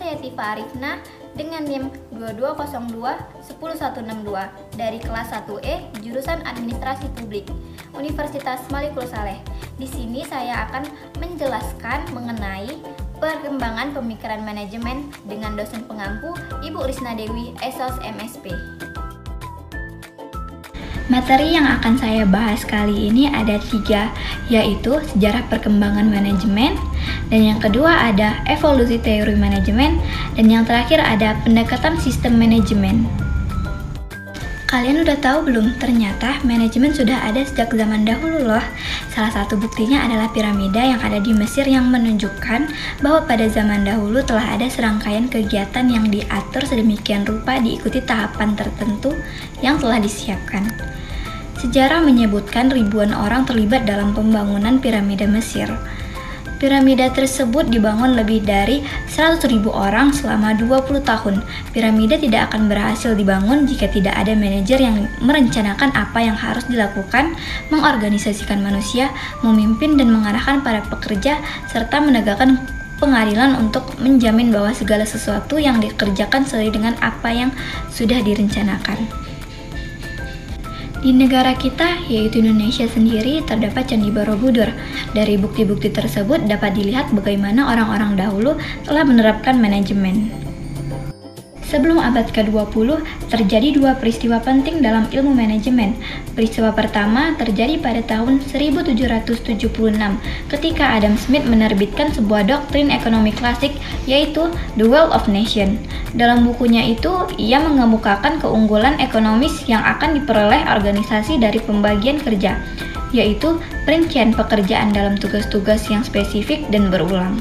saya Tifa Arifna dengan NIM 2202-10162 dari kelas 1E jurusan Administrasi Publik Universitas Malikul Saleh. Di sini saya akan menjelaskan mengenai perkembangan pemikiran manajemen dengan dosen pengampu Ibu Risna Dewi, ESOS MSP. Materi yang akan saya bahas kali ini ada 3, yaitu sejarah perkembangan manajemen, dan yang kedua ada evolusi teori manajemen, dan yang terakhir ada pendekatan sistem manajemen. Kalian udah tahu belum? Ternyata manajemen sudah ada sejak zaman dahulu loh. Salah satu buktinya adalah piramida yang ada di Mesir yang menunjukkan bahwa pada zaman dahulu telah ada serangkaian kegiatan yang diatur sedemikian rupa diikuti tahapan tertentu yang telah disiapkan. Sejarah menyebutkan ribuan orang terlibat dalam pembangunan piramida Mesir. Piramida tersebut dibangun lebih dari 100.000 orang selama 20 tahun. Piramida tidak akan berhasil dibangun jika tidak ada manajer yang merencanakan apa yang harus dilakukan, mengorganisasikan manusia, memimpin dan mengarahkan para pekerja, serta menegakkan pengadilan untuk menjamin bahwa segala sesuatu yang dikerjakan sesuai dengan apa yang sudah direncanakan. Di negara kita, yaitu Indonesia sendiri, terdapat Candi Borobudur. Dari bukti-bukti tersebut dapat dilihat bagaimana orang-orang dahulu telah menerapkan manajemen. Sebelum abad ke-20, terjadi 2 peristiwa penting dalam ilmu manajemen. Peristiwa pertama terjadi pada tahun 1776 ketika Adam Smith menerbitkan sebuah doktrin ekonomi klasik, yaitu The Wealth of Nations. Dalam bukunya itu, ia mengemukakan keunggulan ekonomis yang akan diperoleh organisasi dari pembagian kerja, yaitu perincian pekerjaan dalam tugas-tugas yang spesifik dan berulang.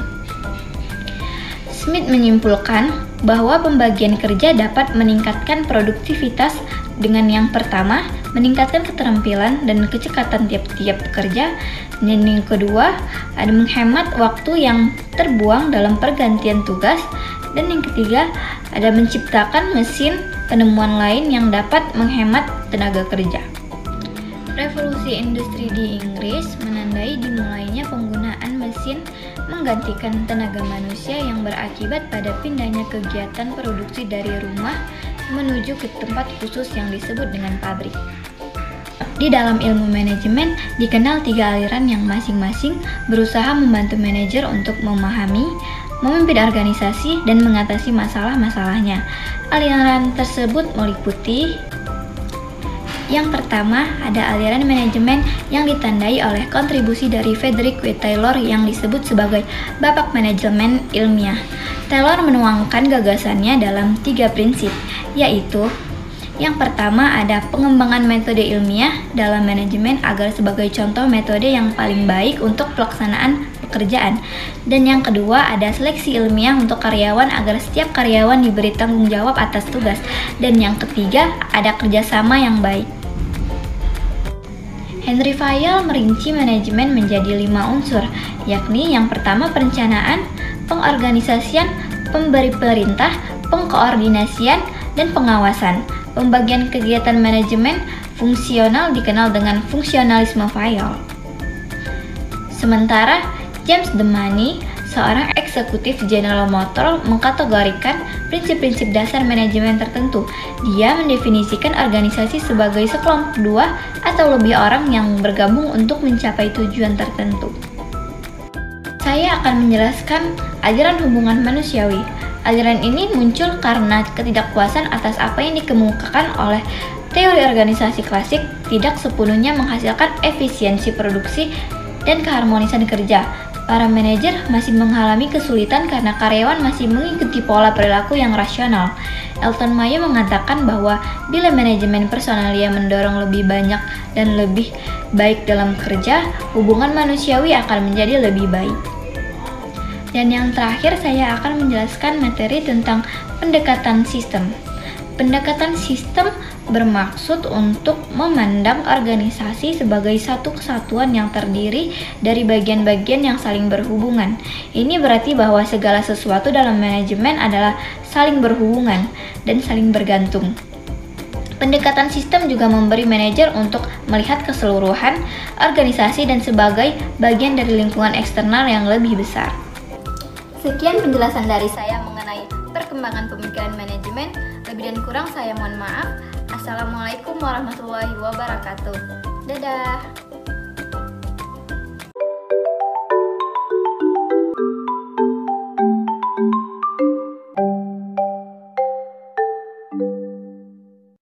Smith menyimpulkan bahwa pembagian kerja dapat meningkatkan produktivitas dengan yang pertama, meningkatkan keterampilan dan kecekatan tiap-tiap pekerja, dan yang kedua, ada menghemat waktu yang terbuang dalam pergantian tugas, dan yang ketiga, ada menciptakan mesin penemuan lain yang dapat menghemat tenaga kerja. Revolusi industri di Inggris menandai dimulainya penggunaan mesin menggantikan tenaga manusia yang berakibat pada pindahnya kegiatan produksi dari rumah menuju ke tempat khusus yang disebut dengan pabrik. Di dalam ilmu manajemen dikenal 3 aliran yang masing-masing berusaha membantu manajer untuk memahami, memimpin organisasi, dan mengatasi masalah-masalahnya. Aliran tersebut meliputi: yang pertama, ada aliran manajemen yang ditandai oleh kontribusi dari Frederick W. Taylor yang disebut sebagai Bapak Manajemen Ilmiah. Taylor menuangkan gagasannya dalam 3 prinsip, yaitu: yang pertama ada pengembangan metode ilmiah dalam manajemen agar sebagai contoh metode yang paling baik untuk pelaksanaan pekerjaan. Dan yang kedua ada seleksi ilmiah untuk karyawan agar setiap karyawan diberi tanggung jawab atas tugas. Dan yang ketiga ada kerjasama yang baik. Henry Fayol merinci manajemen menjadi 5 unsur, yakni yang pertama perencanaan, pengorganisasian, pemberi perintah, pengkoordinasian, dan pengawasan. Pembagian kegiatan manajemen fungsional dikenal dengan fungsionalisme Fayol. Sementara James Demany, seorang eksekutif General Motors, mengkategorikan prinsip-prinsip dasar manajemen tertentu. Dia mendefinisikan organisasi sebagai sekelompok 2 atau lebih orang yang bergabung untuk mencapai tujuan tertentu. Saya akan menjelaskan aliran hubungan manusiawi. Aliran ini muncul karena ketidakpuasan atas apa yang dikemukakan oleh teori organisasi klasik tidak sepenuhnya menghasilkan efisiensi produksi dan keharmonisan kerja. Para manajer masih mengalami kesulitan karena karyawan masih mengikuti pola perilaku yang rasional. Elton Mayo mengatakan bahwa bila manajemen personalia mendorong lebih banyak dan lebih baik dalam kerja, hubungan manusiawi akan menjadi lebih baik. Dan yang terakhir, saya akan menjelaskan materi tentang pendekatan sistem. Pendekatan sistem bermaksud untuk memandang organisasi sebagai satu kesatuan yang terdiri dari bagian-bagian yang saling berhubungan. Ini berarti bahwa segala sesuatu dalam manajemen adalah saling berhubungan dan saling bergantung. Pendekatan sistem juga memberi manajer untuk melihat keseluruhan organisasi dan sebagai bagian dari lingkungan eksternal yang lebih besar. Sekian penjelasan dari saya mengenai perkembangan pemikiran manajemen. Lebih dan kurang saya mohon maaf. Assalamualaikum warahmatullahi wabarakatuh. Dadah.